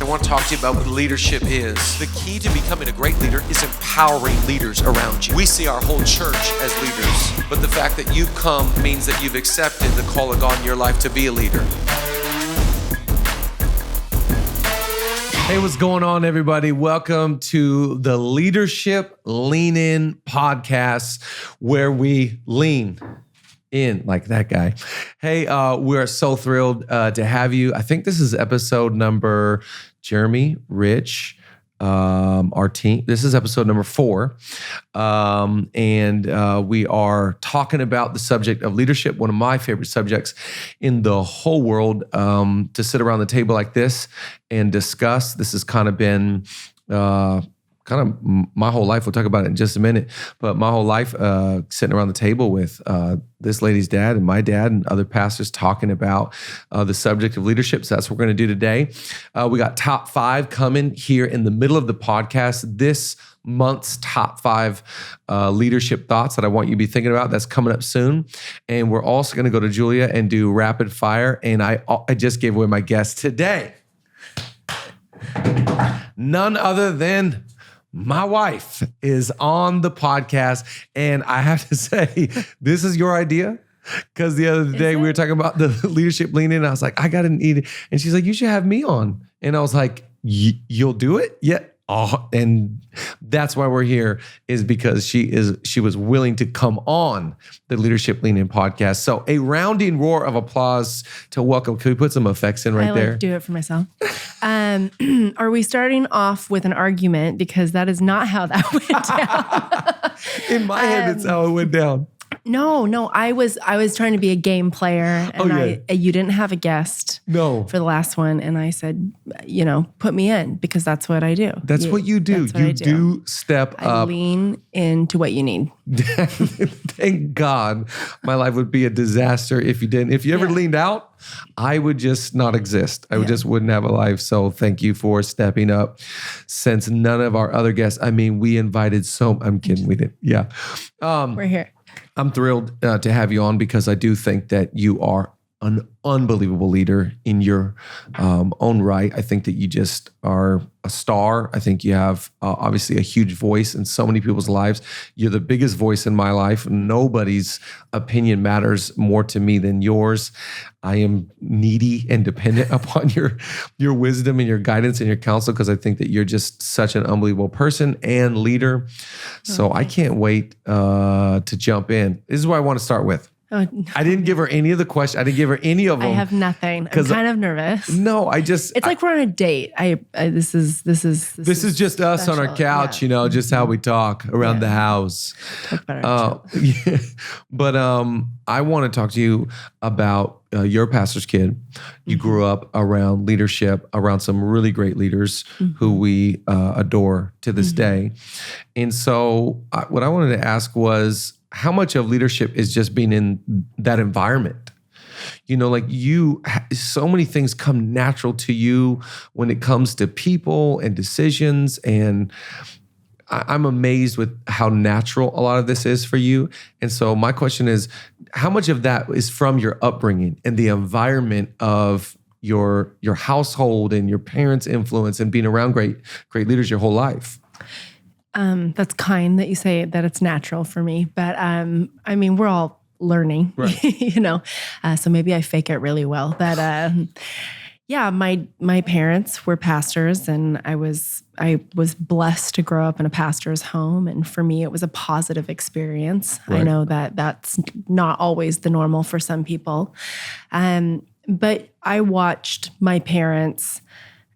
I want to talk to you about what leadership is. The key to becoming a great leader is empowering leaders around you. We see our whole church as leaders, but the fact that you've come means that you've accepted the call of God in your life to be a leader. Hey, what's going on, everybody? Welcome to the Leadership Lean In podcast, where we lean in like that guy. Hey, we're so thrilled to have you. I think this is episode number, Jeremy, Rich, our team. This is episode number 4. And we are talking about the subject of leadership, one of my favorite subjects in the whole world, to sit around the table like this and discuss. This has kind of been my whole life. We'll talk about it in just a minute, but my whole life sitting around the table with this lady's dad and my dad and other pastors talking about the subject of leadership. So that's what we're going to do today. We got top 5 coming here in the middle of the podcast. This month's top 5 leadership thoughts that I want you to be thinking about. That's coming up soon. And we're also going to go to Julia and do rapid fire. And I just gave away my guest today. None other than my wife is on the podcast, and I have to say, this is your idea. Because the other day we were talking about the leadership lean in, and I was like, I got to eat it. And she's like, you should have me on. And I was like, you'll do it? Yeah. Oh, and that's why we're here, is because she was willing to come on the Leadership Lean In podcast. So a rounding roar of applause to welcome. Can we put some effects in right there? I like to do it for myself. Are we starting off with an argument? Because that is not how that went down. In my head, that's how it went down. No, I was trying to be a game player, and you didn't have a guest for the last one, and I said, put me in, because that's what I do. That's what you do. You do step up. I lean into what you need. Thank God my life would be a disaster if you didn't. If you ever leaned out, I would just not exist. I just wouldn't have a life. So thank you for stepping up. Since none of our other guests, we invited I'm kidding, we didn't. Yeah. We're here. I'm thrilled to have you on, because I do think that you are an unbelievable leader in your own right. I think that you just are a star. I think you have obviously a huge voice in so many people's lives. You're the biggest voice in my life. Nobody's opinion matters more to me than yours. I am needy and dependent upon your wisdom and your guidance and your counsel, because I think that you're just such an unbelievable person and leader. So I can't wait to jump in. This is what I want to start with. Oh, no. I didn't give her any of the questions. I didn't give her any of them. I have nothing. I'm kind of nervous. No, it's like we're on a date. This is just us on our couch, just how we talk around the house. Talk about our But I want to talk to you about you're a pastor's kid. You grew up around leadership, around some really great leaders who we adore to this day. And so what I wanted to ask was, how much of leadership is just being in that environment? So many things come natural to you when it comes to people and decisions. And I'm amazed with how natural a lot of this is for you. And so my question is, how much of that is from your upbringing and the environment of your household and your parents' influence and being around great leaders your whole life? That's kind that you say that it's natural for me, but we're all learning, right. So maybe I fake it really well. But my parents were pastors, and I was blessed to grow up in a pastor's home, and for me it was a positive experience. Right. I know that that's not always the normal for some people, but I watched my parents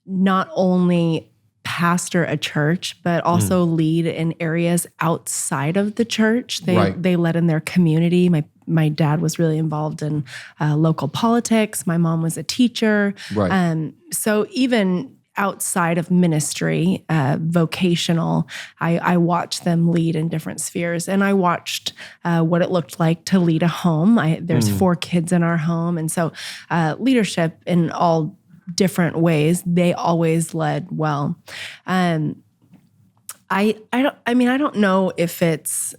not only pastor a church, but also lead in areas outside of the church. They led in their community. My dad was really involved in local politics. My mom was a teacher. Right. So even outside of ministry, vocational, I watched them lead in different spheres. And I watched what it looked like to lead a home. There's 4 kids in our home. And so leadership in all different ways, they always led well. I don't know if it's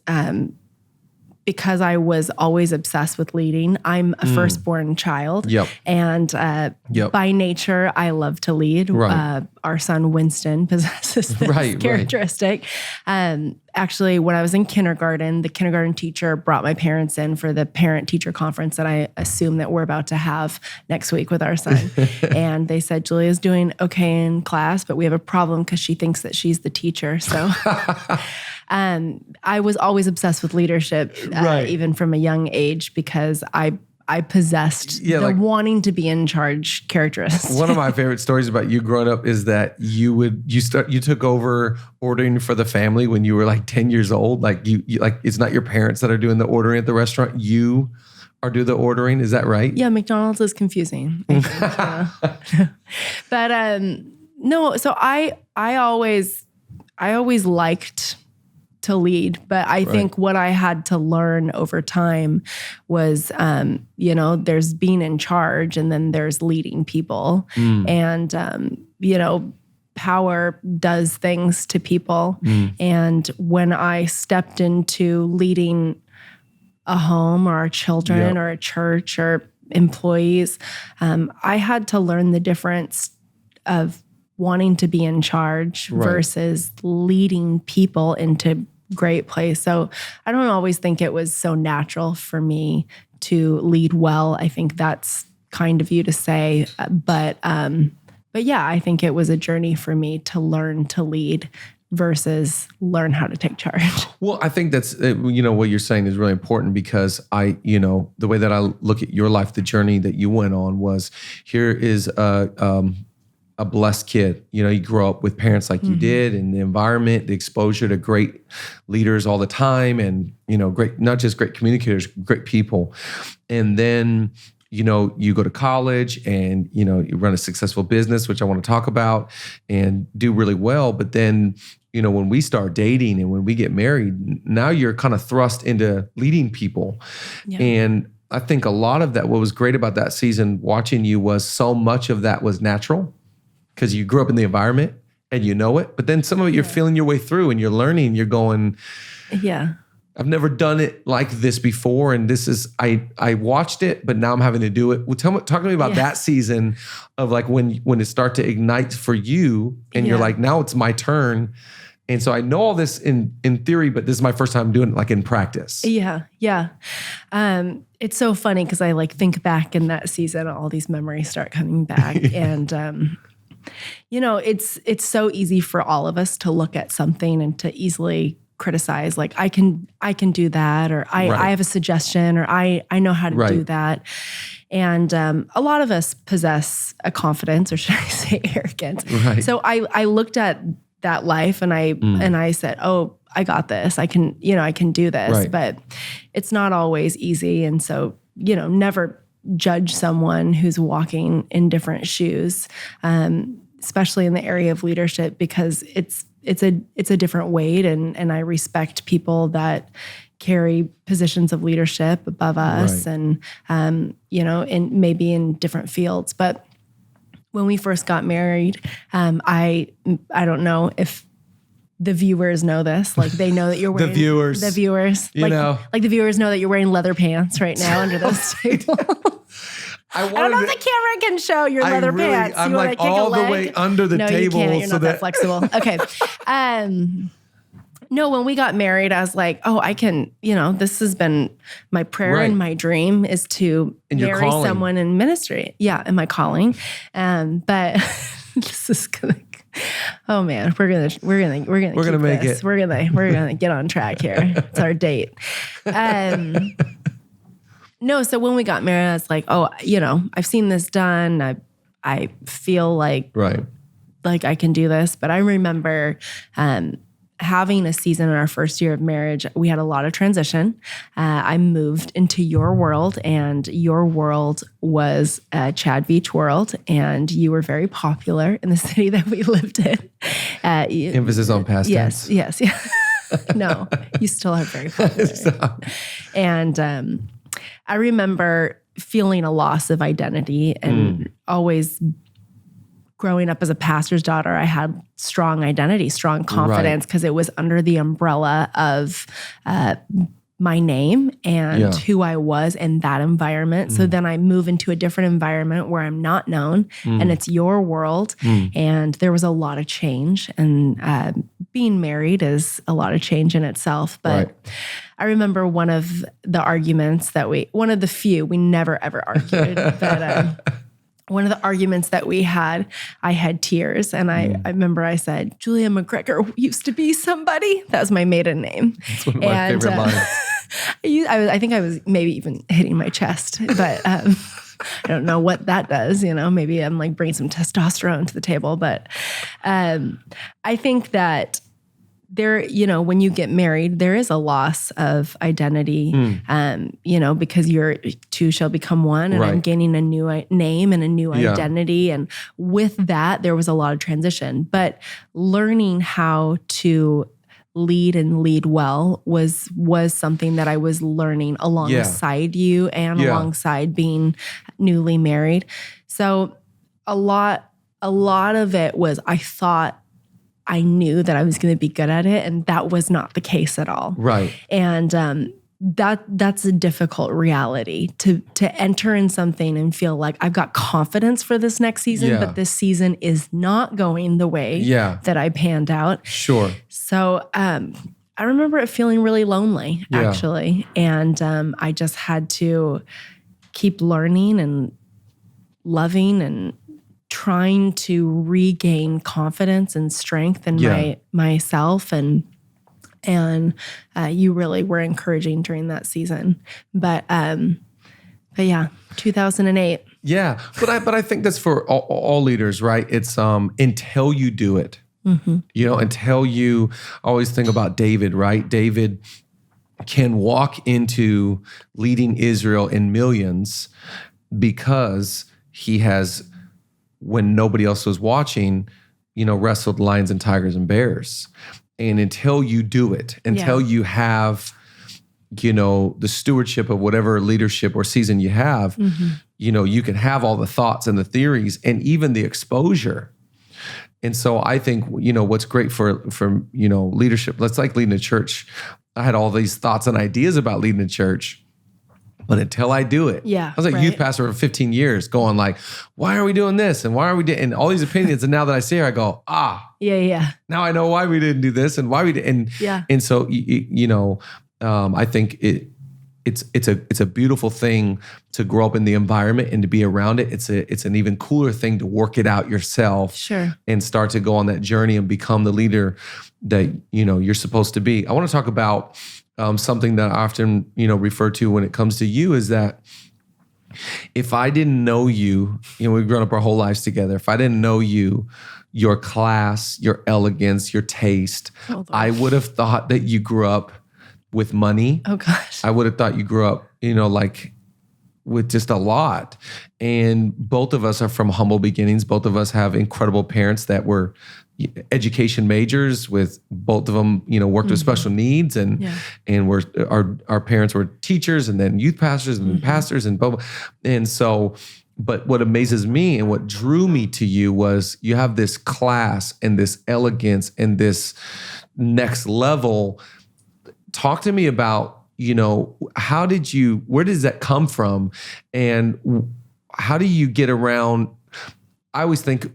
because I was always obsessed with leading. I'm a firstborn child. Yep. And by nature, I love to lead. Right. Our son, Winston, possesses this characteristic. Actually, when I was in kindergarten, the kindergarten teacher brought my parents in for the parent-teacher conference that I assume that we're about to have next week with our son. And they said, Julia's doing okay in class, but we have a problem because she thinks that she's the teacher. So I was always obsessed with leadership, even from a young age, because I possessed the wanting to be in charge characteristics. One of my favorite stories about you growing up is that you took over ordering for the family when you were like 10 years old. Like you it's not your parents that are doing the ordering at the restaurant. You are doing the ordering. Is that right? Yeah, McDonald's is confusing. I think, but no. So I always liked to lead, but I think what I had to learn over time was, there's being in charge and then there's leading people. And, power does things to people. And when I stepped into leading a home or our children or a church or employees, I had to learn the difference of wanting to be in charge versus leading people into great place. So I don't always think it was so natural for me to lead well. I think that's kind of you to say, but yeah, I think it was a journey for me to learn to lead versus learn how to take charge. Well, I think that's, what you're saying is really important, because the way that I look at your life, the journey that you went on was, here is a blessed kid. You grow up with parents like you did, and the environment, the exposure to great leaders all the time, and, great, not just great communicators, great people. And then, you go to college and, you run a successful business, which I want to talk about, and do really well. But then, when we start dating and when we get married, now you're kind of thrust into leading people. Yeah. And I think a lot of that, what was great about that season watching you, was so much of that was natural, because you grew up in the environment and you know it. But then some of it you're feeling your way through and you're learning, you're going, I've never done it like this before. And this is, I watched it, but now I'm having to do it. Well, talk to me about that season of like when it started to ignite for you and you're like, now it's my turn. And so I know all this in theory, but this is my first time doing it like in practice. Yeah. It's so funny because I think back in that season, all these memories start coming back. And, it's so easy for all of us to look at something and to easily criticize, like, I can do that, or I have a suggestion, or I know how to do that. And a lot of us possess a confidence, or should I say arrogance. Right. So I looked at that life and I said, oh, I got this. I can do this. Right. But it's not always easy. And so, never judge someone who's walking in different shoes, especially in the area of leadership, because it's a different weight, and I respect people that carry positions of leadership above us, and in maybe in different fields. But when we first got married, I don't know if the viewers know this, like they know that you're wearing the viewers, like the viewers know that you're wearing leather pants right now under those tables. I don't know if the camera can show your leather pants. I'm like all the way under the table. You can't. You're not that flexible. Okay. No, when we got married, I was like, oh, I can, this has been my prayer and my dream is to marry someone in ministry. Yeah, in my calling. But this is gonna, oh man, we're gonna make it. We're gonna get on track here. It's our date. No, so when we got married, I was like, oh, I've seen this done. I feel like I can do this. But I remember having a season in our first year of marriage. We had a lot of transition. I moved into your world, and your world was Chad Veach world, and you were very popular in the city that we lived in. Emphasis on past tense. Yes. No, you still are very popular. And I remember feeling a loss of identity, and always growing up as a pastor's daughter, I had strong identity, strong confidence, because it was under the umbrella of my name and who I was in that environment. So then I move into a different environment where I'm not known and it's your world. And there was a lot of change, and being married is a lot of change in itself. But I remember one of the few, we never ever argued, but one of the arguments that we had, I had tears. And I remember I said, Julia McGregor used to be somebody. That was my maiden name. That's one of my favorite lines. I think I was maybe even hitting my chest, but I don't know what that does. Maybe I'm like bringing some testosterone to the table. But I think that there, when you get married, there is a loss of identity, because you're two shall become one, and I'm gaining a new name and a new identity. And with that, there was a lot of transition, but learning how to lead and lead well was something that I was learning alongside you and alongside being newly married. So a lot of it was, I thought I knew that I was going to be good at it, and that was not the case at all. Right. And that's a difficult reality to enter in something and feel like I've got confidence for this next season, but this season is not going the way that I panned out. Sure. So I remember it feeling really lonely, actually. And I just had to keep learning and loving and trying to regain confidence and strength in myself, and you really were encouraging during that season. But yeah, 2008. Yeah, but I think that's for all leaders, right? It's until you do it, until you always think about David, right? David can walk into leading Israel in millions because he has, when nobody else was watching, wrestled lions and tigers and bears. And until you do it, until you have, the stewardship of whatever leadership or season you have, you can have all the thoughts and the theories and even the exposure. And so I think, what's great for leadership, that's like leading a church. I had all these thoughts and ideas about leading a church, but until I do it, I was like youth pastor for 15 years going like, why are we doing this? And why are we doing, and all these opinions. And now that I see her, I go, now I know why we didn't do this and why we did. And so, I think it's a beautiful thing to grow up in the environment and to be around it. It's an even cooler thing to work it out yourself and start to go on that journey and become the leader that, you're supposed to be. I want to talk about something that I often, refer to when it comes to you is that if I didn't know you, we've grown up our whole lives together. If I didn't know you, your class, your elegance, your taste, I would have thought that you grew up with money. Oh gosh. I would have thought you grew up, like with just a lot. And both of us are from humble beginnings. Both of us have incredible parents that were education majors, with both of them, worked with special needs, and our parents were teachers and then youth pastors and then pastors and both. And so, but what amazes me and what drew me to you was you have this class and this elegance and this next level. Talk to me about, where does that come from? And how do you get around? I always think,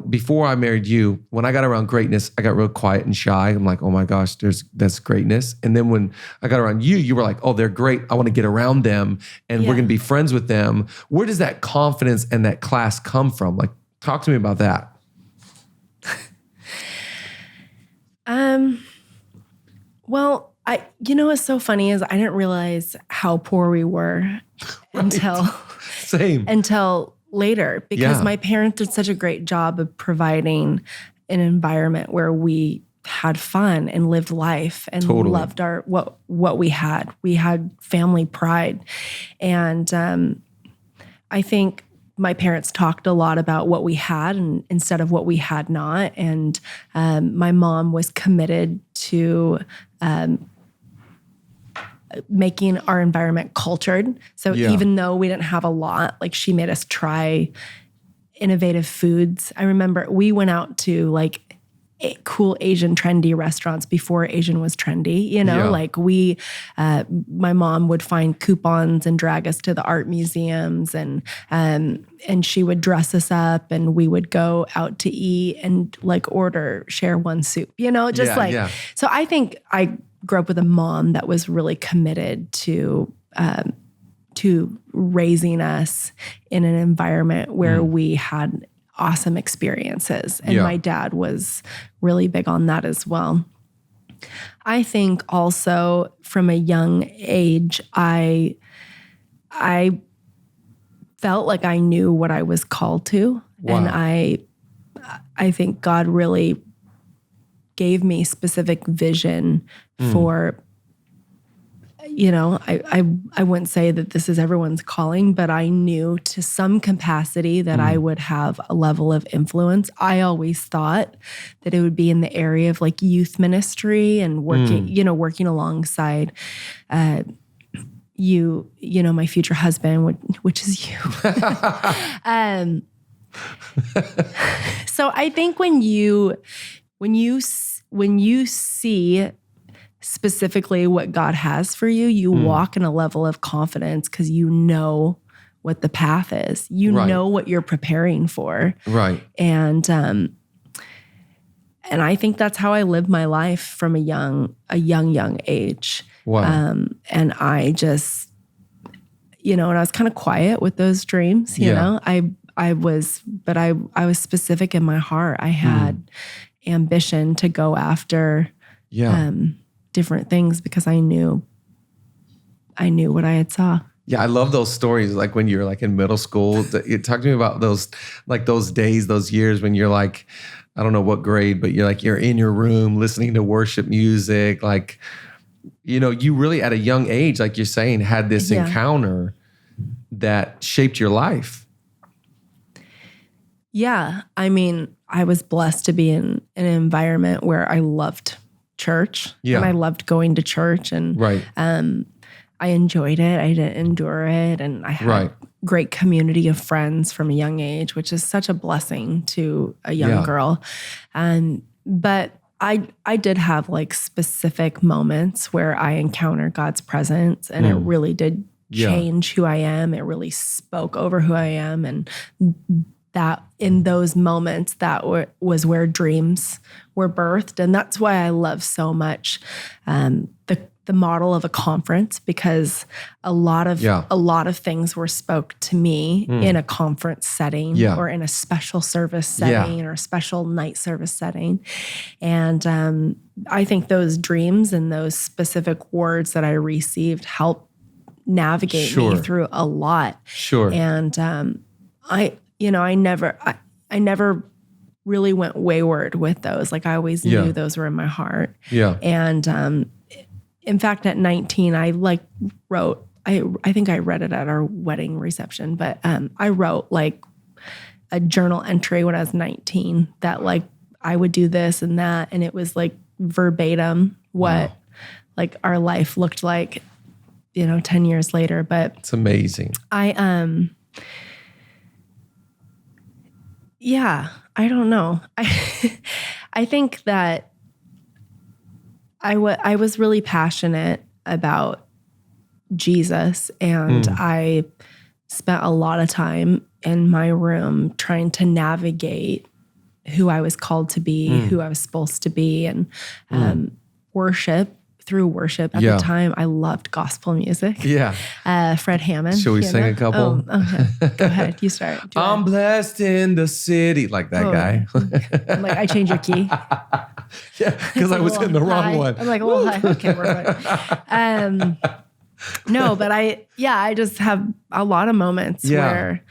before I married you, when I got around greatness, I got real quiet and shy. I'm like, oh my gosh, that's greatness. And then when I got around you, you were like, oh, they're great. I want to get around them and we're going to be friends with them. Where does that confidence and that class come from? Like, talk to me about that. Well, what's so funny is I didn't realize how poor we were until later, because my parents did such a great job of providing an environment where we had fun and lived life and loved what we had. We had family pride. And I think my parents talked a lot about what we had and instead of what we had not. And my mom was committed to making our environment cultured. So even though we didn't have a lot, like she made us try innovative foods. I remember we went out to like cool Asian trendy restaurants before Asian was trendy, like my mom would find coupons and drag us to the art museums and she would dress us up and we would go out to eat and like share one soup, So I think I grew up with a mom that was really committed to raising us in an environment where we had awesome experiences. And my dad was really big on that as well. I think also from a young age, I felt like I knew what I was called to. Wow. And I think God really gave me specific vision for, I wouldn't say that this is everyone's calling, but I knew to some capacity that I would have a level of influence. I always thought that it would be in the area of like youth ministry and working alongside my future husband, which is you. So I think when you see specifically what God has for you, you walk in a level of confidence because you know what the path is. You know what you're preparing for. Right. And I think that's how I lived my life from a young age. Wow. And I just, and I was kind of quiet with those dreams, you know. I was specific in my heart. I had ambition to go after different things because I knew what I had saw. Yeah, I love those stories. Like when you're like in middle school, talk to me about those days, those years when you're like, I don't know what grade, but you're in your room listening to worship music. Like, you really at a young age, like you're saying, had this encounter that shaped your life. Yeah. I mean, I was blessed to be in an environment where I loved church and I loved going to church and I enjoyed it. I didn't endure it. And I had great community of friends from a young age, which is such a blessing to a young girl. But I did have like specific moments where I encountered God's presence and it really did change who I am. It really spoke over who I am. And that in those moments, that was where dreams were birthed. And that's why I love so much the model of a conference, because a lot of things were spoke to me in a conference setting or in a special service setting or a special night service setting. And I think those dreams and those specific words that I received helped navigate me through a lot. Sure. And I never really went wayward with those. Like I always knew those were in my heart. Yeah. And in fact, at 19, I wrote, I think I read it at our wedding reception, but I wrote like a journal entry when I was 19 that like I would do this and that. And it was like verbatim what like our life looked like, 10 years later. But it's amazing. I don't know. I think that I was really passionate about Jesus, and I spent a lot of time in my room trying to navigate who I was called to be, who I was supposed to be, and through worship at the time. I loved gospel music. Yeah. Fred Hammond. Should we sing a couple? Oh, okay. Go ahead. You start. I'm blessed in the city. Like that guy. I'm like, I changed your key. Yeah, because I was in the wrong one. I'm like, a little high. Okay, we're fine. No, but I just have a lot of moments where,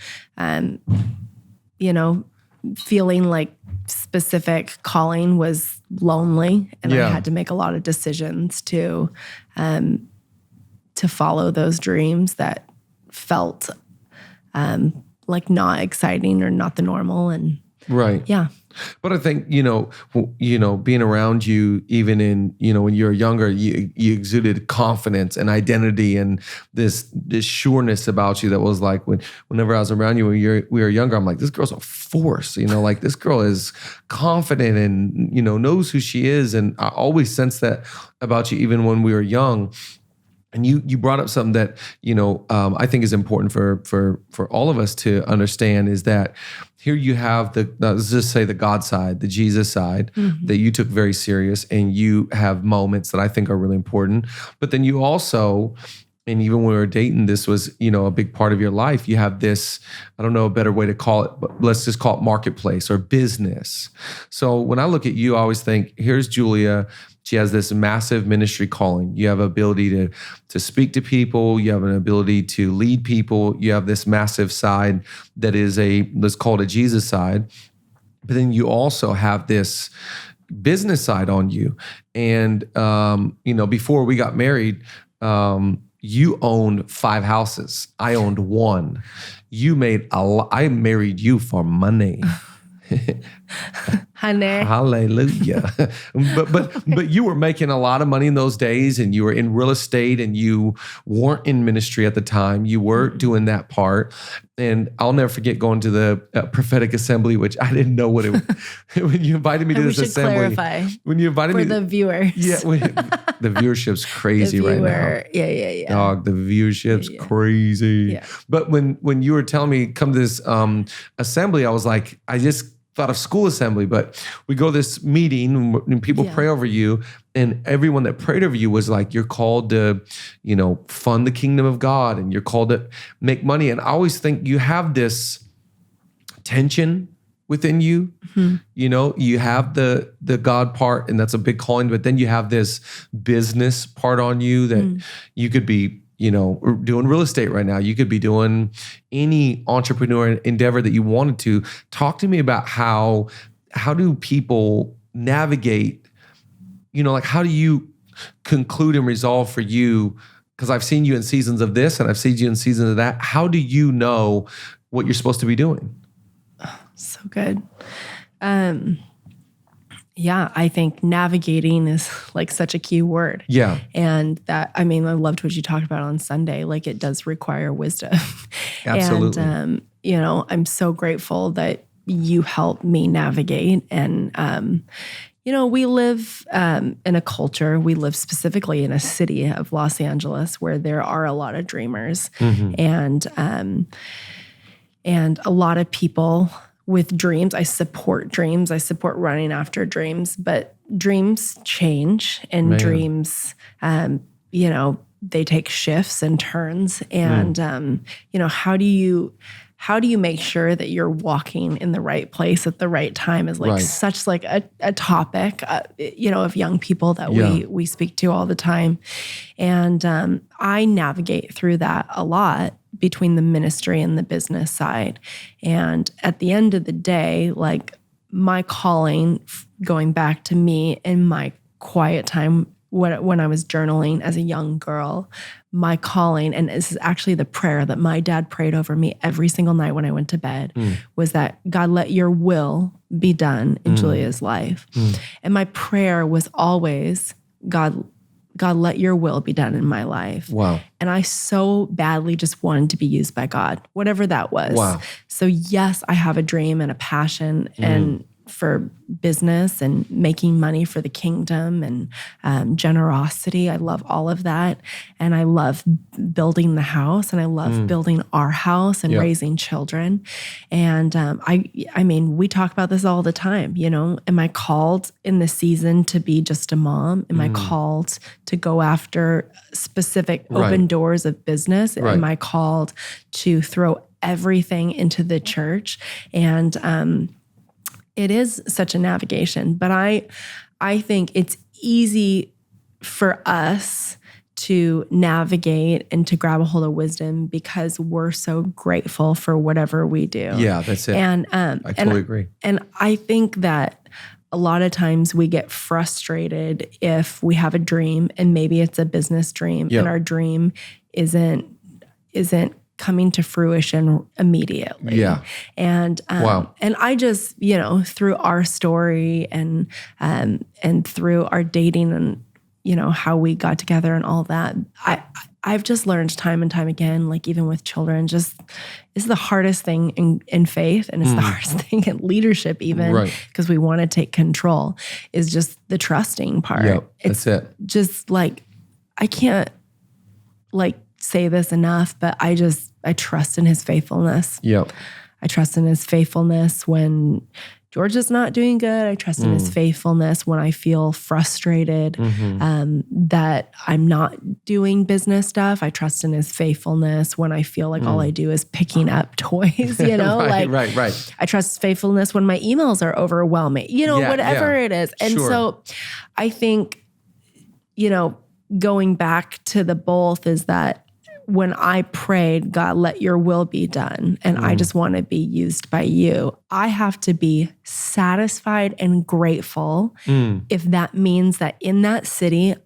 feeling like specific calling was lonely, and I had to make a lot of decisions to follow those dreams that felt like not exciting or not the normal. And Right. Yeah. But I think, being around you, even in, when you're younger, you exuded confidence and identity and this sureness about you that was like, whenever I was around you when we were younger, I'm like, this girl's a force, like this girl is confident and, knows who she is. And I always sense that about you, even when we were young. And you brought up something that, I think is important for all of us to understand is that here you have let's just say the God side, the Jesus side that you took very serious, and you have moments that I think are really important. But then you also, and even when we were dating, this was, a big part of your life. You have this, I don't know a better way to call it, but let's just call it marketplace or business. So when I look at you, I always think, here's Julia. She has this massive ministry calling. You have ability to speak to people. You have an ability to lead people. You have this massive side that is let's call it a Jesus side. But then you also have this business side on you. And, before we got married, you owned 5 houses. I owned 1. You made I married you for money. Honey. Hallelujah. but you were making a lot of money in those days, and you were in real estate, and you weren't in ministry at the time. You were doing that part. And I'll never forget going to the prophetic assembly, which I didn't know what it was. When you invited me to this assembly. Clarify when you invited for me the viewers. Yeah, the viewership's crazy right now. Yeah. Dog, the viewership's crazy. Yeah. But when you were telling me come to this assembly, I was like, I just thought of school assembly, but we go to this meeting and people pray over you, and everyone that prayed over you was like, you're called to, fund the kingdom of God, and you're called to make money. And I always think you have this tension within you. Mm-hmm. You have the God part, and that's a big calling, but then you have this business part on you that you could be doing real estate right now. You could be doing any entrepreneur endeavor that you wanted to. Talk to me about how do people navigate, how do you conclude and resolve for you? Because I've seen you in seasons of this and I've seen you in seasons of that. How do you know what you're supposed to be doing? So good. Yeah, I think navigating is like such a key word. Yeah. And that, I loved what you talked about on Sunday. Like, it does require wisdom. Absolutely. And, I'm so grateful that you helped me navigate. And, we live in a culture, we live specifically in a city of Los Angeles where there are a lot of dreamers and a lot of people with dreams. I support dreams. I support running after dreams, but dreams change, and dreams, they take shifts and turns. And, how do you make sure that you're walking in the right place at the right time is like such like a topic, of young people that we speak to all the time. And I navigate through that a lot between the ministry and the business side. And at the end of the day, like, my calling, going back to me in my quiet time, when I was journaling as a young girl, my calling, and this is actually the prayer that my dad prayed over me every single night when I went to bed, was that, God, let your will be done in Julia's life. And my prayer was always, God, let your will be done in my life. Wow. And I so badly just wanted to be used by God, whatever that was. Wow. So yes, I have a dream and a passion and for business and making money for the kingdom and generosity. I love all of that. And I love building the house, and I love building our house and raising children. And we talk about this all the time. Am I called in the season to be just a mom? Am I called to go after specific open doors of business? Am I called to throw everything into the church? And it is such a navigation, but I think it's easy for us to navigate and to grab a hold of wisdom because we're so grateful for whatever we do. Yeah, that's it. And I totally agree. And I think that a lot of times we get frustrated if we have a dream, and maybe it's a business dream, and our dream isn't coming to fruition immediately. Yeah. And Wow. and I just, through our story and through our dating and how we got together and all that, I've just learned time and time again, like even with children, just it's the hardest thing in faith, and it's the hardest thing in leadership, even because we want to take control, is just the trusting part. Yep, that's it. Just like, I can't say this enough, but I trust in his faithfulness. Yep. I trust in his faithfulness when George is not doing good. I trust in his faithfulness when I feel frustrated that I'm not doing business stuff. I trust in his faithfulness when I feel like all I do is picking up toys, Right. I trust his faithfulness when my emails are overwhelming, whatever it is. And so I think, going back to the both is that when I prayed, God, let your will be done, and I just want to be used by you, I have to be satisfied and grateful if that means that in that sitting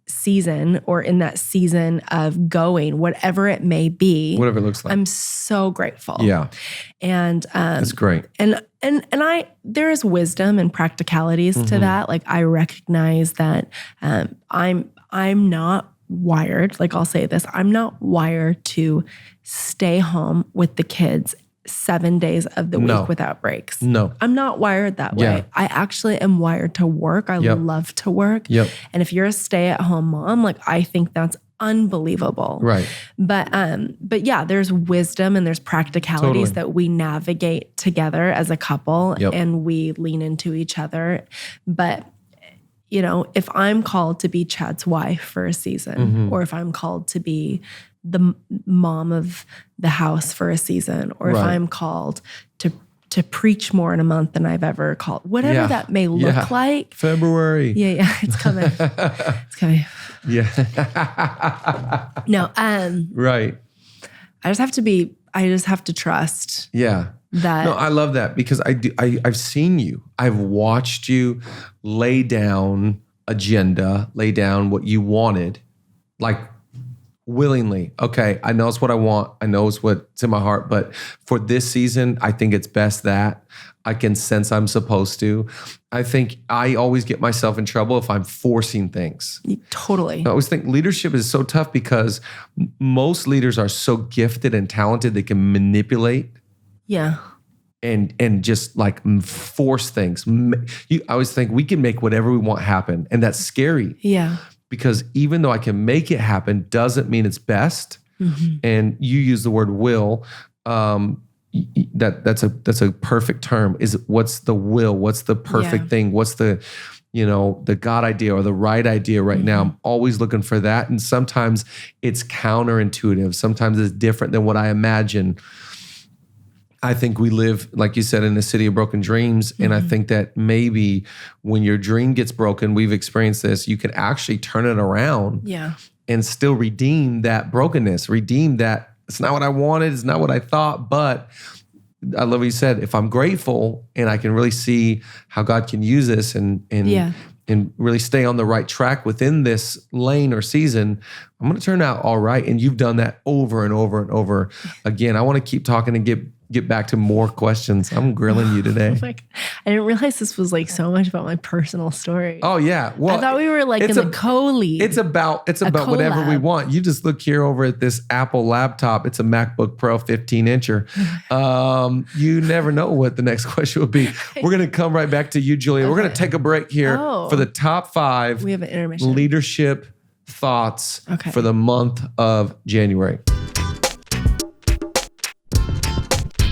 season or in that season of going, whatever it may be, whatever it looks like, I'm so grateful. Yeah. And that's great. And there is wisdom and practicalities to that. Like, I recognize that I'm not wired, like I'll say this, I'm not wired to stay home with the kids 7 days of the week without breaks. No. I'm not wired that way. I actually am wired to work. I love to work. Yep. And if you're a stay-at-home mom, like, I think that's unbelievable. Right. But yeah, there's wisdom and there's practicalities that we navigate together as a couple, and we lean into each other. But if I'm called to be Chad's wife for a season, or if I'm called to be the mom of the house for a season, or if I'm called to preach more in a month than I've ever called, whatever that may look like. February. Yeah, it's coming. It's coming. Yeah. No, right. I just have to trust. Yeah. That. No, I love that, because I've seen you. I've watched you lay down agenda, lay down what you wanted, like, willingly. Okay, I know it's what I want. I know it's what's in my heart. But for this season, I think it's best that I can sense I'm supposed to. I think I always get myself in trouble if I'm forcing things. Totally. I always think leadership is so tough because most leaders are so gifted and talented, they can manipulate. Yeah. And just like force things. I always think we can make whatever we want happen. And that's scary. Yeah. Because even though I can make it happen, doesn't mean it's best. And you use the word will. That's a perfect term. Is what's the will? What's the perfect thing? What's the God idea or the right idea right now? I'm always looking for that. And sometimes it's counterintuitive. Sometimes it's different than what I imagine. I think we live, like you said, in a city of broken dreams. And I think that maybe when your dream gets broken, we've experienced this, you can actually turn it around and still redeem that brokenness, redeem that it's not what I wanted, it's not what I thought. But I love what you said, if I'm grateful and I can really see how God can use this and really stay on the right track within this lane or season, I'm going to turn out all right. And you've done that over and over and over again. I want to keep talking and get back to more questions. I'm grilling you today. I didn't realize this was like so much about my personal story. Oh yeah. Well, I thought we were like in the co-lead. It's about whatever we want. You just look here over at this Apple laptop. It's a MacBook Pro 15-incher. You never know what the next question will be. We're going to come right back to you, Julia. Okay. We're going to take a break here for the top 5 we have an intermission. Leadership thoughts for the month of January.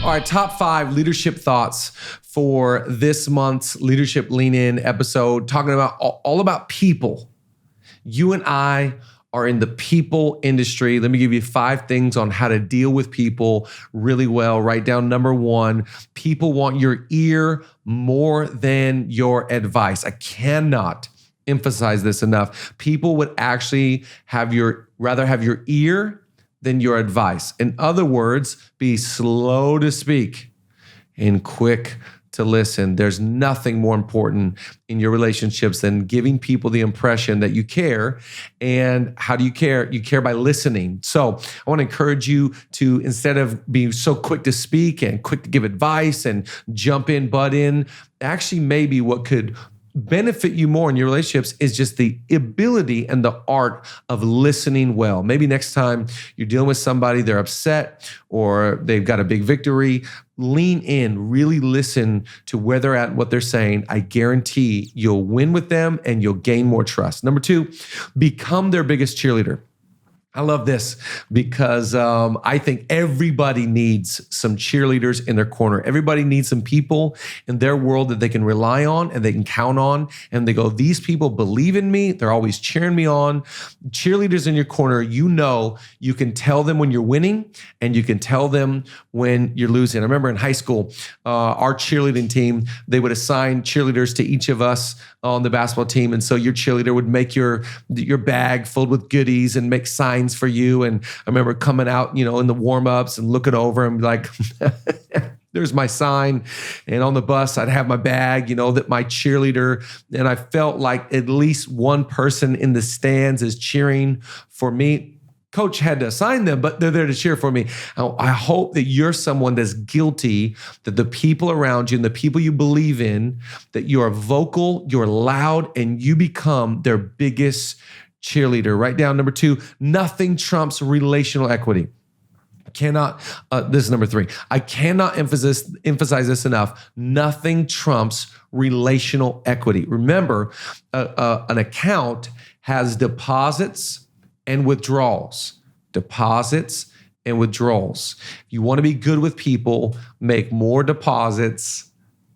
All right, top 5 leadership thoughts for this month's Leadership Lean In episode, talking about all about people. You and I are in the people industry. Let me give you 5 things on how to deal with people really well. Write down number 1, people want your ear more than your advice. I cannot emphasize this enough. People would actually rather have your ear than your advice. In other words, be slow to speak and quick to listen. There's nothing more important in your relationships than giving people the impression that you care. And how do you care? You care by listening. So I want to encourage you to, instead of being so quick to speak and quick to give advice and jump in, butt in, actually maybe what could benefit you more in your relationships is just the ability and the art of listening well. Maybe next time you're dealing with somebody, they're upset or they've got a big victory, lean in, really listen to where they're at and what they're saying. I guarantee you'll win with them and you'll gain more trust. Number 2, become their biggest cheerleader. I love this because I think everybody needs some cheerleaders in their corner. Everybody needs some people in their world that they can rely on and they can count on. And they go, these people believe in me. They're always cheering me on. Cheerleaders in your corner, you can tell them when you're winning and you can tell them when you're losing. I remember in high school, our cheerleading team, they would assign cheerleaders to each of us on the basketball team. And so your cheerleader would make your bag filled with goodies and make signs for you. And I remember coming out, in the warm-ups and looking over and be like, there's my sign. And on the bus, I'd have my bag, that my cheerleader, and I felt like at least one person in the stands is cheering for me. Coach had to assign them, but they're there to cheer for me. I hope that you're someone that's guilty, that the people around you and the people you believe in, that you are vocal, you're loud, and you become their biggest cheerleader. Write down number 2, nothing trumps relational equity. This is number 3. I cannot emphasize this enough. Nothing trumps relational equity. Remember, an account has deposits and withdrawals. Deposits and withdrawals. If you want to be good with people, make more deposits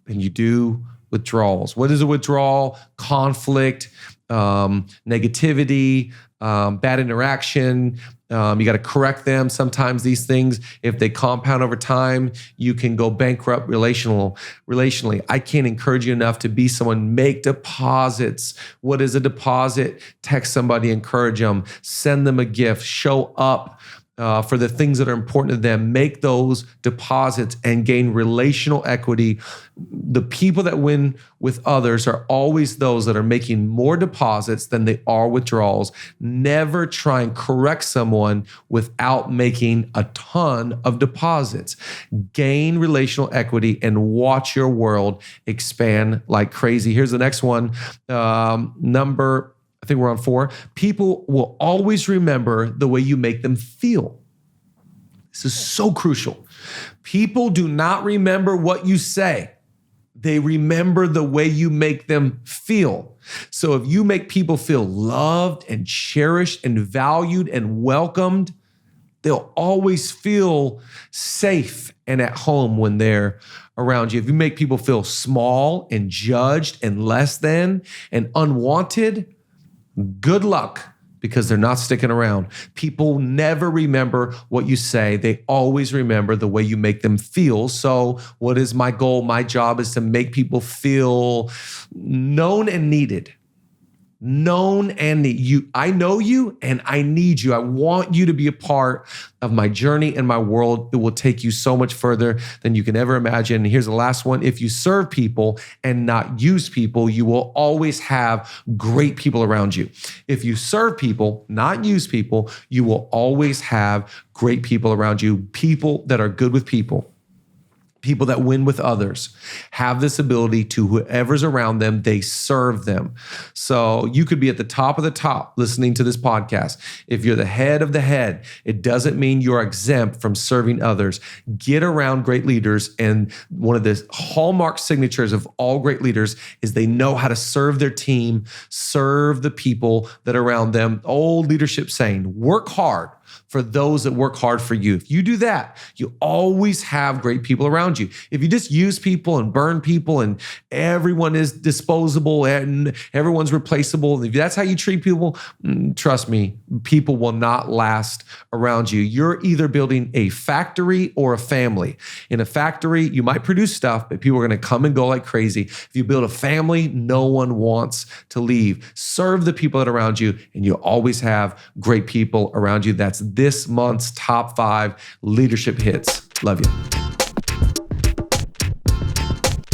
than you do withdrawals. What is a withdrawal? Conflict, negativity, bad interaction. You got to correct them. Sometimes these things, if they compound over time, you can go bankrupt relationally. I can't encourage you enough to be someone. Make deposits. What is a deposit? Text somebody, encourage them, send them a gift, show up for the things that are important to them. Make those deposits and gain relational equity. The people that win with others are always those that are making more deposits than they are withdrawals. Never try and correct someone without making a ton of deposits. Gain relational equity and watch your world expand like crazy. Here's the next one. I think we're on 4. People will always remember the way you make them feel. This is so crucial. People do not remember what you say. They remember the way you make them feel. So if you make people feel loved and cherished and valued and welcomed, they'll always feel safe and at home when they're around you. If you make people feel small and judged and less than and unwanted, good luck, because they're not sticking around. People never remember what you say. They always remember the way you make them feel. So what is my goal? My job is to make people feel known and needed. Known and need. I know you and I need you. I want you to be a part of my journey and my world. It will take you so much further than you can ever imagine. And here's the last one. If you serve people and not use people, you will always have great people around you. If you serve people, not use people, you will always have great people around you. People that are good with people. People that win with others have this ability to whoever's around them, they serve them. So you could be at the top of the top listening to this podcast. If you're the head of the head, it doesn't mean you're exempt from serving others. Get around great leaders. And one of the hallmark signatures of all great leaders is they know how to serve their team, serve the people that are around them. Old leadership saying, work hard for those that work hard for you. If you do that, you always have great people around you. If you just use people and burn people and everyone is disposable and everyone's replaceable, if that's how you treat people, trust me, people will not last around you. You're either building a factory or a family. In a factory, you might produce stuff, but people are going to come and go like crazy. If you build a family, no one wants to leave. Serve the people that are around you, and you always have great people around you. That's this month's top 5 leadership hits. Love you.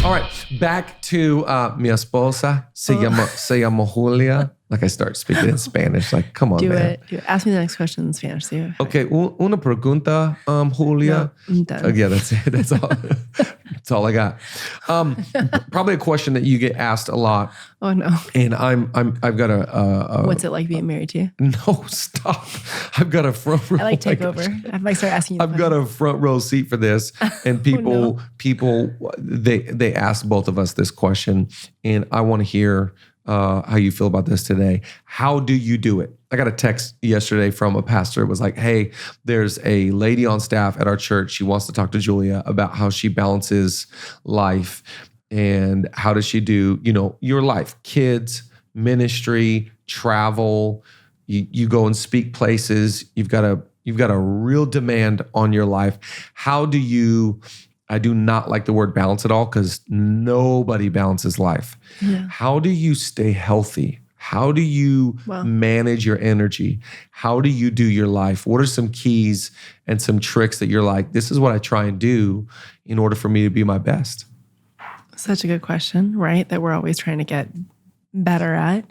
All right, back to mi esposa. Se llama Julia. Like I start speaking in Spanish. Like, come on, Do man. it. Ask me the next question in Spanish. See. Okay, una pregunta, Julia. No, I'm done. Yeah, that's it. That's all. That's all I got. Probably a question that you get asked a lot. Oh no. And I've got a What's it like being married to you? no, stop. I've got a front row. I like take over. I might start asking you. I've got a front row seat for this, and people they ask both of us this question, and I want to hear how you feel about this today. How do you do it? I got a text yesterday from a pastor. It was like, hey, there's a lady on staff at our church. She wants to talk to Julia about how she balances life and how does she do, your life, kids, ministry, travel. You go and speak places. You've got a real demand on your life. How do you? I do not like the word balance at all because nobody balances life. Yeah. How do you stay healthy? How do you manage your energy? How do you do your life? What are some keys and some tricks that you're like, this is what I try and do in order for me to be my best? Such a good question, right? That we're always trying to get better at.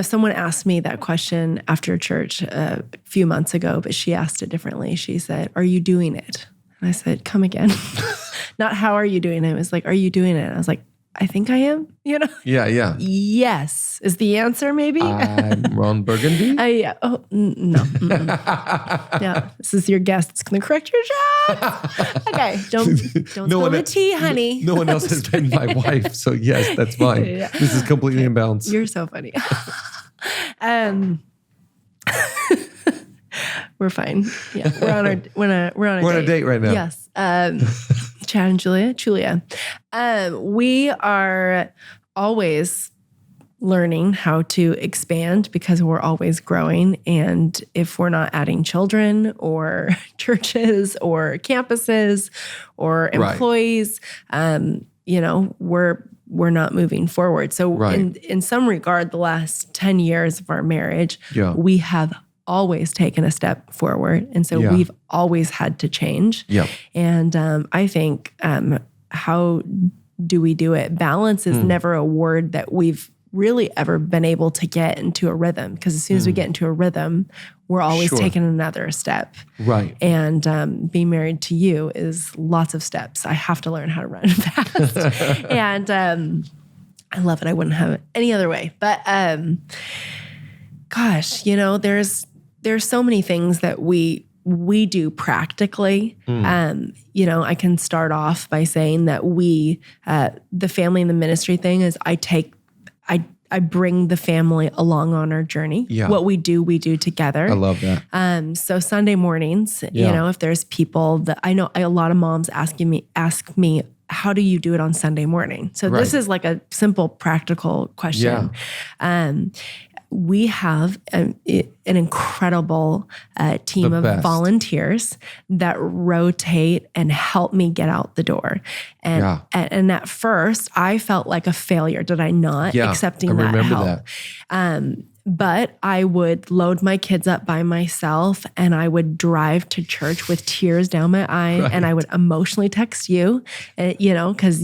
Someone asked me that question after church a few months ago, but she asked it differently. She said, are you doing it? And I said, come again. Not how are you doing it? It was like, are you doing it? And I was like, I think I am, Yeah. Yes is the answer, maybe. I'm Ron Burgundy. Yeah. Oh, no. Yeah. This is your guest. It's going to correct your job. Okay. Don't spill the tea, honey. No one else has been my wife. So yes, that's fine. Yeah. This is completely in balance. You're so funny. We're fine. Yeah. We're on a date right now. Yes. Chad and Julia. We are always learning how to expand because we're always growing. And if we're not adding children or churches or campuses or employees, we're not moving forward. So in some regard, the last 10 years of our marriage, we have always taken a step forward. And so we've always had to change. Yeah. And I think how do we do it? Balance is never a word that we've really ever been able to get into a rhythm, because as soon as we get into a rhythm, we're always taking another step. Right. And being married to you is lots of steps. I have to learn how to run fast. And I love it. I wouldn't have it any other way. But gosh, there's so many things that we do practically. I can start off by saying that the family and the ministry thing is I bring the family along on our journey. Yeah. What we do together. I love that. So Sunday mornings, if there's people that I know, a lot of moms ask me, how do you do it on Sunday morning? So this is like a simple, practical question. Yeah. We have an incredible team of volunteers that rotate and help me get out the door. And at first, I felt like a failure. Did I not accepting that help? But I would load my kids up by myself and I would drive to church with tears down my eye and I would emotionally text you, because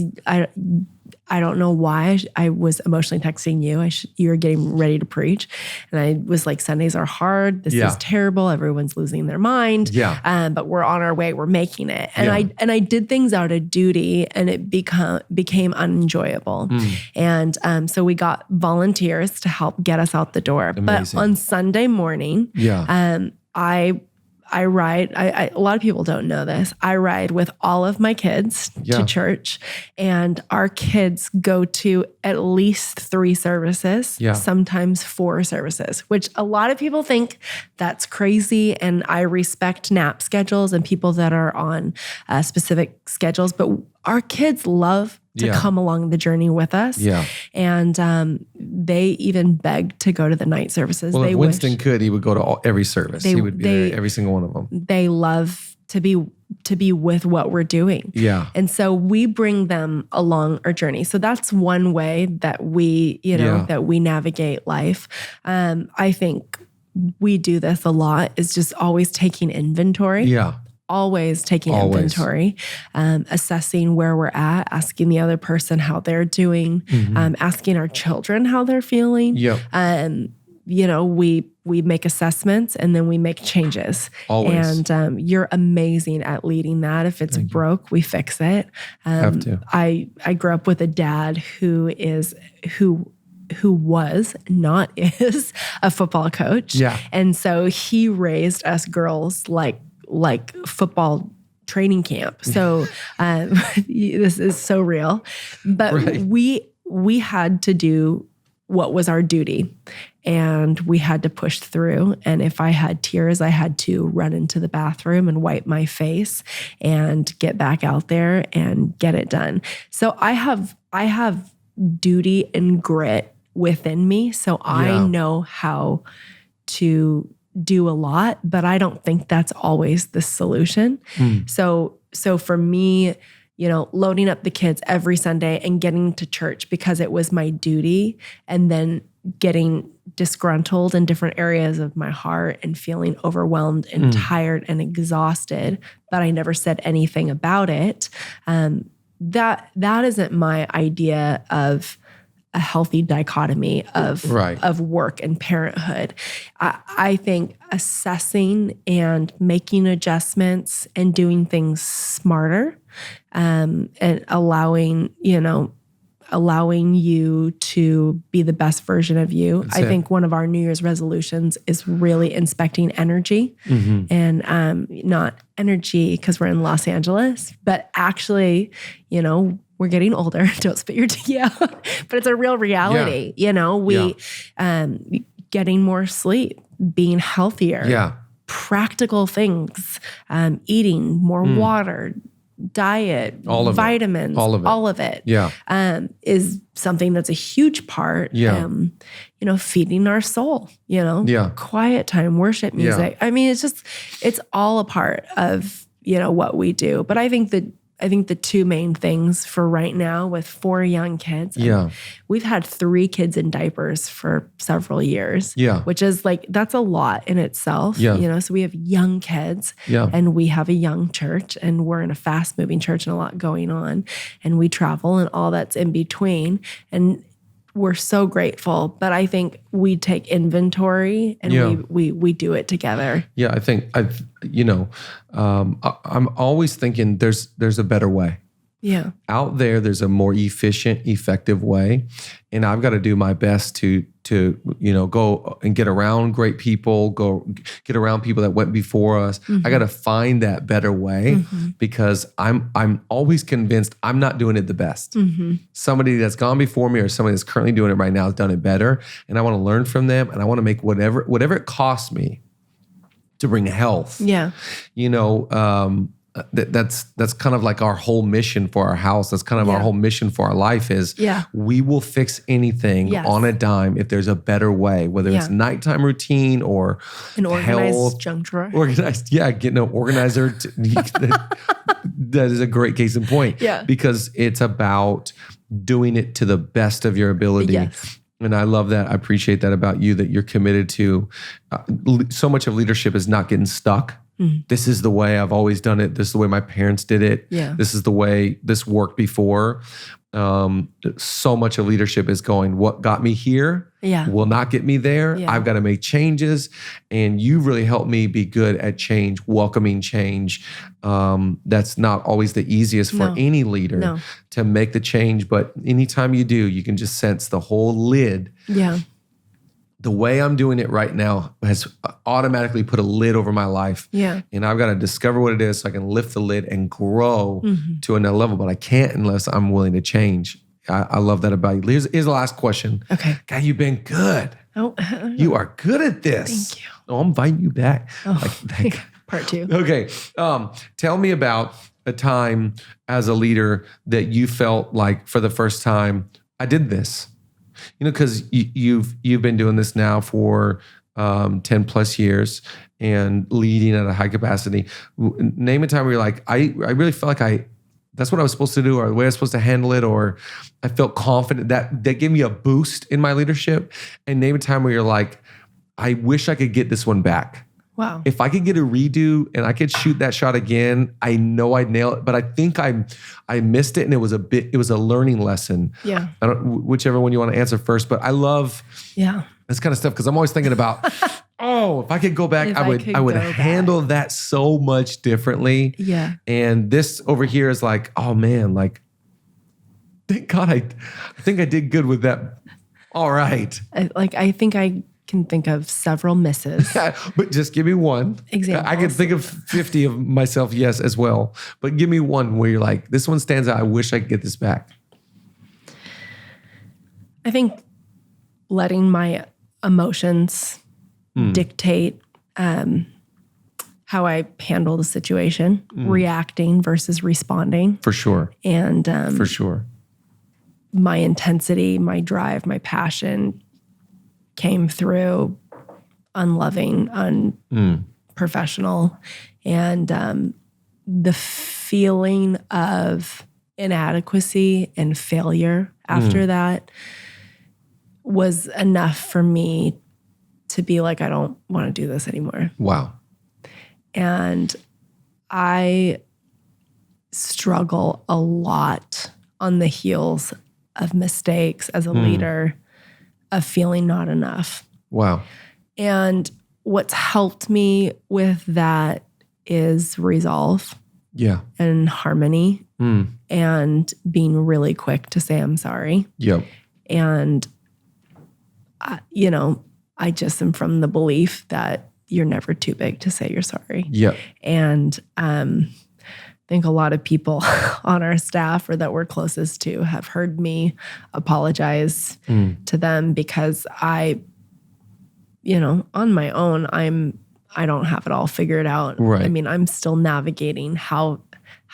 I don't know why I was emotionally texting you. You were getting ready to preach. And I was like, Sundays are hard. This is terrible. Everyone's losing their mind. Yeah. But we're on our way. We're making it. And I did things out of duty and it became unenjoyable. And so we got volunteers to help get us out the door. Amazing. But on Sunday morning, I ride, a lot of people don't know this. I ride with all of my kids to church, and our kids go to at least 3 services, sometimes 4 services, which a lot of people think that's crazy. And I respect nap schedules and people that are on specific schedules, but our kids love to come along the journey with us. Yeah. And they even beg to go to the night services. Well, if Winston could, he would go to every service. He would be there, every single one of them. They love to be with what we're doing. Yeah. And so we bring them along our journey. So that's one way that we, that we navigate life. I think we do this a lot, is just always taking inventory. Yeah. always taking inventory, assessing where we're at, asking the other person how they're doing, asking our children how they're feeling. Yep. We make assessments and then we make changes. Always. And you're amazing at leading that. If it's broke, we fix it. Have to. I grew up with a dad who was, not is, a football coach. Yeah. And so he raised us girls like football training camp. So this is so real. But we had to do what was our duty, and we had to push through. And if I had tears, I had to run into the bathroom and wipe my face and get back out there and get it done. So I have duty and grit within me. So I know how to do a lot, but I don't think that's always the solution. So for me, loading up the kids every Sunday and getting to church because it was my duty, and then getting disgruntled in different areas of my heart and feeling overwhelmed and tired and exhausted, but I never said anything about it. That isn't my idea of a healthy dichotomy of work and parenthood. I think assessing and making adjustments and doing things smarter, and allowing you to be the best version of you. I think one of our New Year's resolutions is really inspecting energy, and not energy because we're in Los Angeles, but actually, we're getting older. Don't spit your tea out. But it's a real reality. Getting more sleep, being healthier, practical things, eating more water, diet, vitamins, all of it is something that's a huge part. Feeding our soul, quiet time, worship music. I mean, it's all a part of, what we do. But I think the two main things for right now with 4 young kids, we've had 3 kids in diapers for several years, which is that's a lot in itself. So we have young kids and we have a young church, and we're in a fast moving church and a lot going on, and we travel and all that's in between. And we're so grateful, but I think we take inventory and we do it together. Yeah, I think I'm always thinking there's a better way. Yeah. Out there's a more efficient, effective way, and I've got to do my best to go and get around great people, go get around people that went before us. I got to find that better way because I'm always convinced I'm not doing it the best. Somebody that's gone before me or somebody that's currently doing it right now has done it better, and I want to learn from them, and I want to make whatever it costs me to bring health. Yeah. That's kind of like our whole mission for our house. That's kind of our whole mission for our life is we will fix anything on a dime if there's a better way, whether it's nighttime routine or an organized health, junk drawer. Getting an organizer. That is a great case in point. Yeah. Because it's about doing it to the best of your ability. Yes. And I love that. I appreciate that about you, that you're committed to. So much of leadership is not getting stuck. This is the way I've always done it. This is the way my parents did it. Yeah. This is the way this worked before. So much of leadership is going, what got me here will not get me there. Yeah. I've got to make changes. And you really helped me be good at change, welcoming change. That's not always the easiest for any leader to make the change. But anytime you do, you can just sense the whole lid. Yeah. The way I'm doing it right now has automatically put a lid over my life. Yeah. And I've got to discover what it is so I can lift the lid and grow to another level. But I can't unless I'm willing to change. I love that about you. Here's the last question. Okay. God, you've been good. Oh, you are good at this. Thank you. Oh, I'm inviting you back. Oh, part 2. Okay. Tell me about a time as a leader that you felt like for the first time, I did this. Because you've been doing this now for 10 plus years and leading at a high capacity. Name a time where you're like, I really felt like that's what I was supposed to do, or the way I was supposed to handle it, or I felt confident that gave me a boost in my leadership. And name a time where you're like, I wish I could get this one back. Wow. If I could get a redo and I could shoot that shot again, I know I'd nail it. But I think I missed it, and it was a learning lesson. Yeah. Whichever one you want to answer first. But I love this kind of stuff because I'm always thinking about, if I could go back, I would handle that so much differently. Yeah. And this over here is like, oh man, like, thank God I think I did good with that. All right. I think I can think of several misses. But just give me one example. I can think of 50 of myself, yes, as well. But give me one where you're like, this one stands out. I wish I could get this back. I think letting my emotions dictate how I handle the situation, reacting versus responding. For sure. And for sure. My intensity, my drive, my passion came through unloving, unprofessional. And the feeling of inadequacy and failure after that was enough for me to be like, I don't want to do this anymore. Wow. And I struggle a lot on the heels of mistakes as a leader, of feeling not enough. Wow. And what's helped me with that is resolve. Yeah. And harmony. And being really quick to say I'm sorry. Yep. And I just am from the belief that you're never too big to say you're sorry. Yep. And I think a lot of people on our staff or that we're closest to have heard me apologize to them because I, on my own, I don't have it all figured out. Right. I mean, I'm still navigating how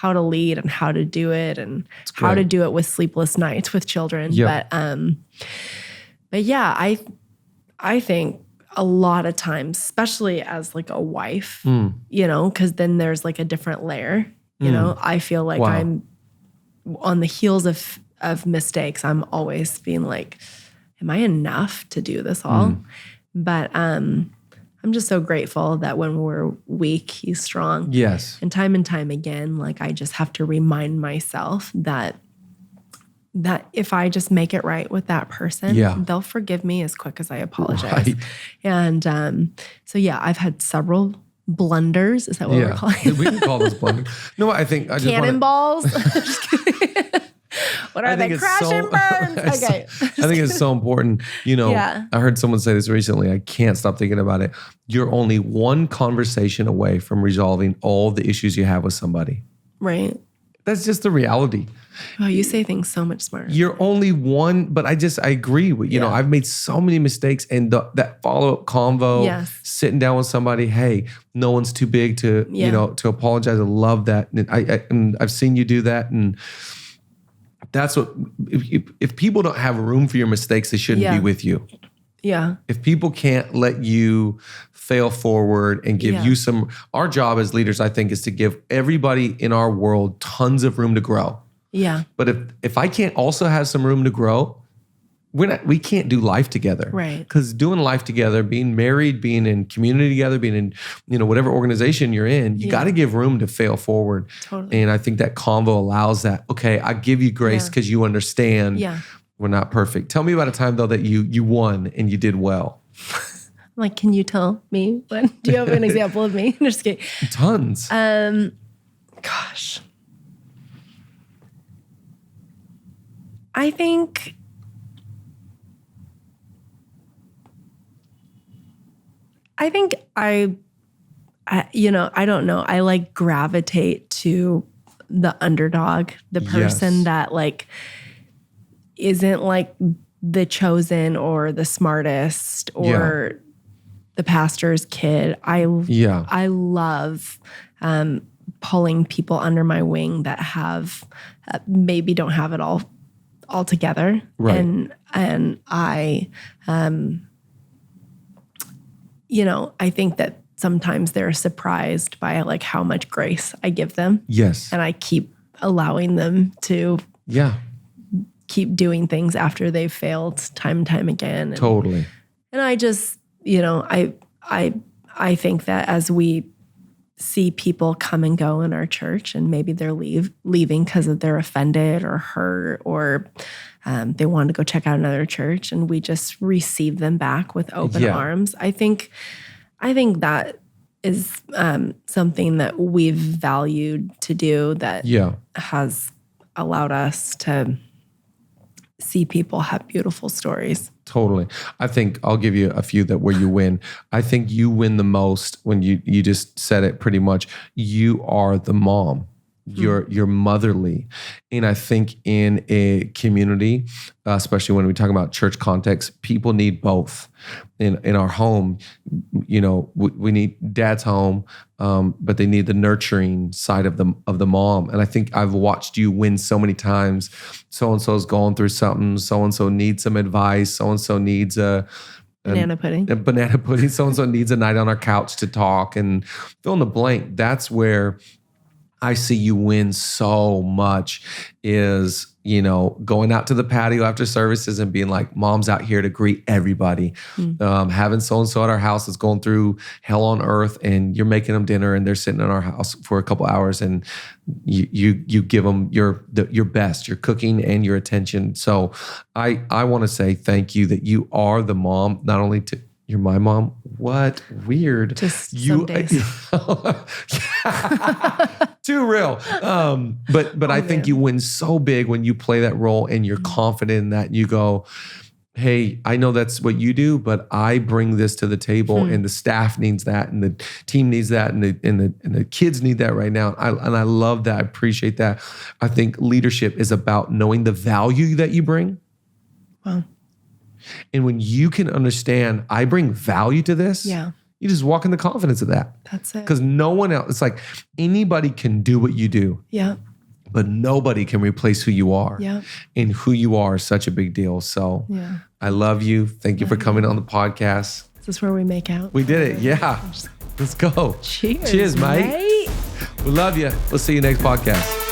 to lead and how to do it and how to do it with sleepless nights with children. Yep. But yeah, I think a lot of times, especially as like a wife, because then there's like a different layer. I feel like I'm on the heels of mistakes. I'm always being like, am I enough to do this all? But I'm just so grateful that when we're weak, he's strong. Yes. And time again, like I just have to remind myself that if I just make it right with that person, they'll forgive me as quick as I apologize. Right. And so yeah, I've had several blunders. Is that what we're calling it? We can call those blunders. No, I think I just cannonballs. Just kidding. What are they? Crash and burns. Okay. I think it's so important. I heard someone say this recently. I can't stop thinking about it. You're only one conversation away from resolving all the issues you have with somebody. Right. That's just the reality. Oh, you say things so much smarter. You're only one, but I agree with, I've made so many mistakes, and that follow-up convo, sitting down with somebody, hey, no one's too big to, to apologize. I love that. And I've seen you do that. And that's what, if people don't have room for your mistakes, they shouldn't be with you. Yeah. If people can't let you fail forward and give you our job as leaders, I think, is to give everybody in our world tons of room to grow. Yeah. But if I can't also have some room to grow, we can't do life together. Right. Because doing life together, being married, being in community together, being in, whatever organization you're in, you got to give room to fail forward. Totally. And I think that convo allows that. Okay, I give you grace because you understand we're not perfect. Tell me about a time though that you won and you did well. Like, can you tell me one? Do you have an example of me? I'm just kidding. Tons. Gosh. I think I don't know. I like gravitate to the underdog, the person that like isn't like the chosen or the smartest or the pastor's kid. I love pulling people under my wing that have maybe don't have it all together. Right. And I I think that sometimes they're surprised by like how much grace I give them. Yes. And I keep allowing them to keep doing things after they've failed time and time again. Totally. And I just, I I think that as we see people come and go in our church, and maybe they're leaving because they're offended or hurt, or they want to go check out another church, and we just receive them back with open arms. I think that is something that we've valued to do, that has allowed us to see people have beautiful stories. Totally. I think I'll give you a few that where you win. I think you win the most when you just said it pretty much. You are the mom. You're motherly. And I think in a community, especially when we talk about church context, people need both. In our home, we need dad's home, but they need the nurturing side of the mom. And I think I've watched you win so many times. So-and-so's going through something. So-and-so needs some advice. So-and-so needs banana pudding. A banana pudding. So-and-so needs a night on our couch to talk, and fill in the blank. That's where I see you win so much, is, going out to the patio after services and being like, mom's out here to greet everybody. Having so-and-so at our house that's going through hell on earth, and you're making them dinner, and they're sitting in our house for a couple hours, and you give them your best, your cooking and your attention. So I want to say thank you that you are the mom, not only to, you're my mom. What? Weird. Just some days. Too real. But I think you win so big when you play that role, and you're confident in that. And you go, hey, I know that's what you do, but I bring this to the table, and the staff needs that, and the team needs that, and the kids need that right now. And I love that. I appreciate that. I think leadership is about knowing the value that you bring. Wow. And when you can understand, I bring value to this, you just walk in the confidence of that. That's it. Because no one else, it's like anybody can do what you do. Yeah. But nobody can replace who you are. Yeah. And who you are is such a big deal. So I love you. Thank you for coming on the podcast. This is where we make out. We did it. Yeah. Let's go. Cheers. Cheers, mate. We love you. We'll see you next podcast.